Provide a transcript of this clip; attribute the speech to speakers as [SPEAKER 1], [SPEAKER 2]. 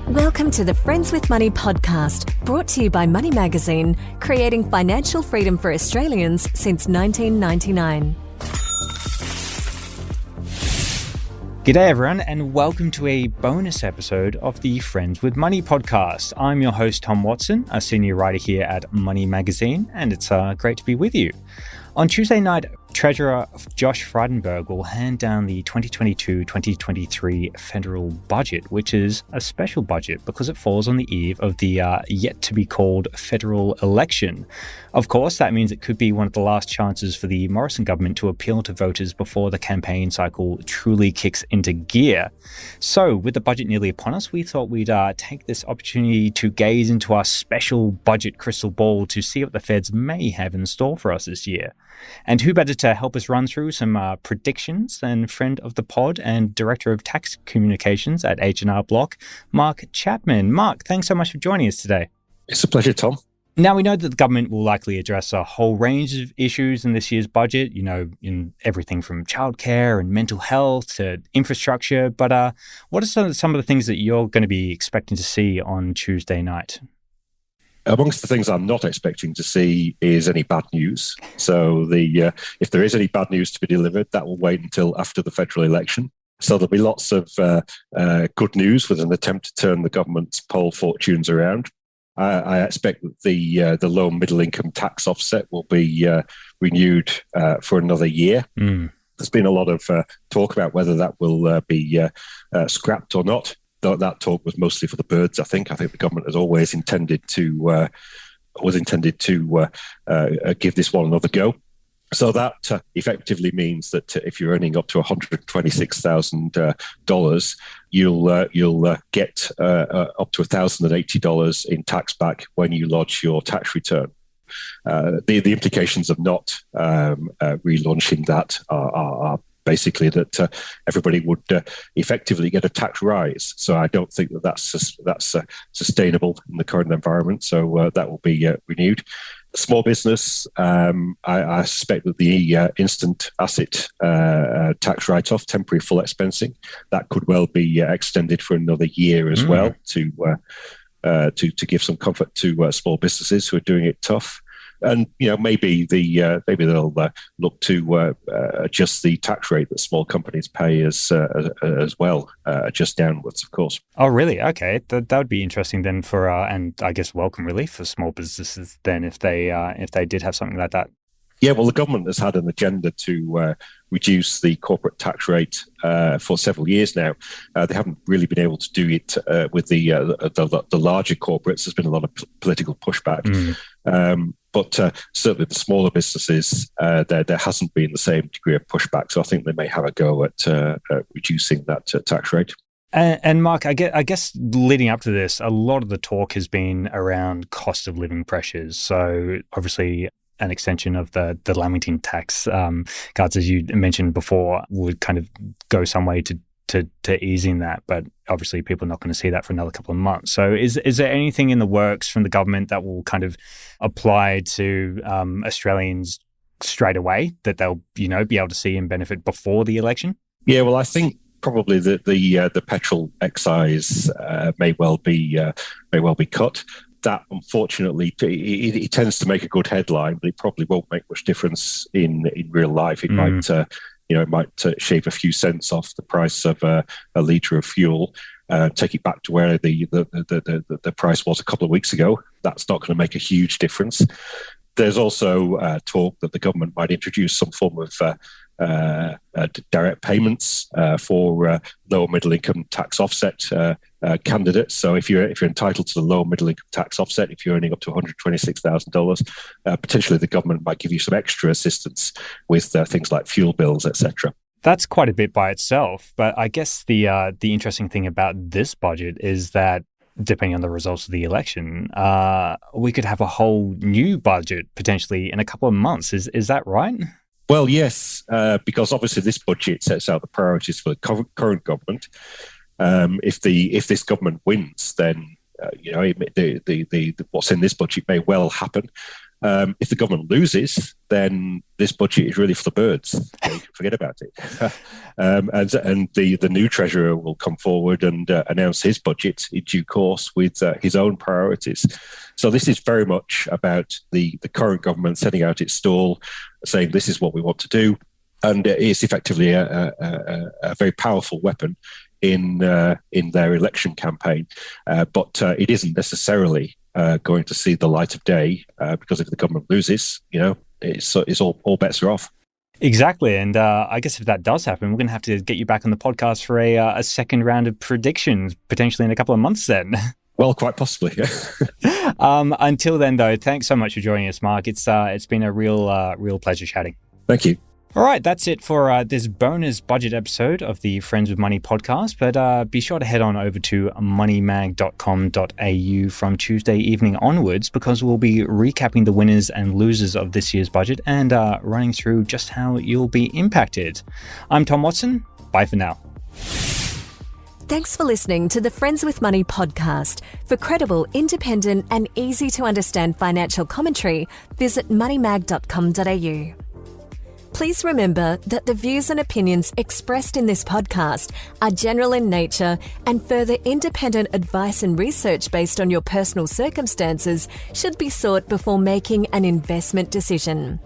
[SPEAKER 1] Welcome to the Friends with Money podcast, brought to you by Money Magazine, creating financial freedom for Australians since 1999.
[SPEAKER 2] G'day everyone, and welcome to a bonus episode of the Friends with Money podcast. I'm your host, Tom Watson, a senior writer here at Money Magazine, and it's great to be with you. On Tuesday night, Treasurer Josh Frydenberg will hand down the 2022-2023 federal budget, which is a special budget because it falls on the eve of the yet-to-be-called federal election. Of course, that means it could be one of the last chances for the Morrison government to appeal to voters before the campaign cycle truly kicks into gear. So, with the budget nearly upon us, we thought we'd take this opportunity to gaze into our special budget crystal ball to see what the feds may have in store for us this year. And who better to help us run through some predictions than friend of the pod and Director of Tax Communications at H&R Block, Mark Chapman. Mark, thanks so much for joining us today.
[SPEAKER 3] It's a pleasure, Tom.
[SPEAKER 2] Now, we know that the government will likely address a whole range of issues in this year's budget, in everything from childcare and mental health to infrastructure. But what are some of the things that you're going to be expecting to see on Tuesday night?
[SPEAKER 3] Amongst the things I'm not expecting to see is any bad news. So if there is any bad news to be delivered, that will wait until after the federal election. So there'll be lots of good news with an attempt to turn the government's poll fortunes around. I expect that the low middle income tax offset will be renewed for another year. There's been a lot of talk about whether that will be scrapped or not. That talk was mostly for the birds. I think the government has always intended to give this one another go. So that effectively means that if you're earning up to $126,000, you'll get up to $1,080 in tax back when you lodge your tax return. The implications of not relaunching that are basically that everybody would effectively get a tax rise. So I don't think that's sustainable in the current environment. So that will be renewed. Small business, I suspect that the instant asset tax write-off, temporary full expensing, that could well be extended for another year as well to give some comfort to small businesses who are doing it tough. And maybe they'll look to adjust the tax rate that small companies pay as well, adjust downwards, of course.
[SPEAKER 2] Oh, really? Okay, that would be interesting then for and I guess welcome relief for small businesses then if they did have something like that.
[SPEAKER 3] Yeah, well, the government has had an agenda to reduce the corporate tax rate for several years now. They haven't really been able to do it with the larger corporates. There's been a lot of political pushback. But certainly the smaller businesses, there hasn't been the same degree of pushback. So I think they may have a go at reducing that tax rate.
[SPEAKER 2] And Mark, I guess leading up to this, a lot of the talk has been around cost of living pressures. So obviously an extension of the Lamington tax cards, as you mentioned before, would kind of go some way to easing that, but obviously people are not going to see that for another couple of months. So is there anything in the works from the government that will kind of apply to Australians straight away that they'll be able to see and benefit before the election? Yeah,
[SPEAKER 3] well, I think probably the petrol excise may well be cut. That, unfortunately, it tends to make a good headline, but it probably won't make much difference in real life. It might it might shave a few cents off the price of a litre of fuel, take it back to where the price was a couple of weeks ago. That's not going to make a huge difference. There's also talk that the government might introduce some form of direct payments for lower middle income tax offset candidates. So if you're entitled to the lower middle income tax offset, if you're earning up to $126,000, potentially the government might give you some extra assistance with things like fuel bills, etc.
[SPEAKER 2] That's quite a bit by itself. But I guess the interesting thing about this budget is that depending on the results of the election, we could have a whole new budget potentially in a couple of months. Is that right?
[SPEAKER 3] Well, yes, because obviously this budget sets out the priorities for the current government. If this government wins, then what's in this budget may well happen. If the government loses, then this budget is really for the birds. You can forget about it. And the new treasurer will come forward and announce his budget in due course with his own priorities. So this is very much about the current government setting out its stall, saying this is what we want to do. And it's effectively a very powerful weapon in their election campaign. But it isn't necessarily going to see the light of day because if the government loses, it's all bets are off.
[SPEAKER 2] Exactly. And I guess if that does happen, we're going to have to get you back on the podcast for a second round of predictions, potentially in a couple of months then.
[SPEAKER 3] Well, quite possibly.
[SPEAKER 2] Until then, though, thanks so much for joining us, Mark. It's been a real pleasure chatting.
[SPEAKER 3] Thank you.
[SPEAKER 2] All right, that's it for this bonus budget episode of the Friends with Money podcast. But be sure to head on over to moneymag.com.au from Tuesday evening onwards, because we'll be recapping the winners and losers of this year's budget and running through just how you'll be impacted. I'm Tom Watson. Bye for now.
[SPEAKER 1] Thanks for listening to the Friends with Money podcast. For credible, independent and easy to understand financial commentary, visit moneymag.com.au. Please remember that the views and opinions expressed in this podcast are general in nature, and further independent advice and research based on your personal circumstances should be sought before making an investment decision.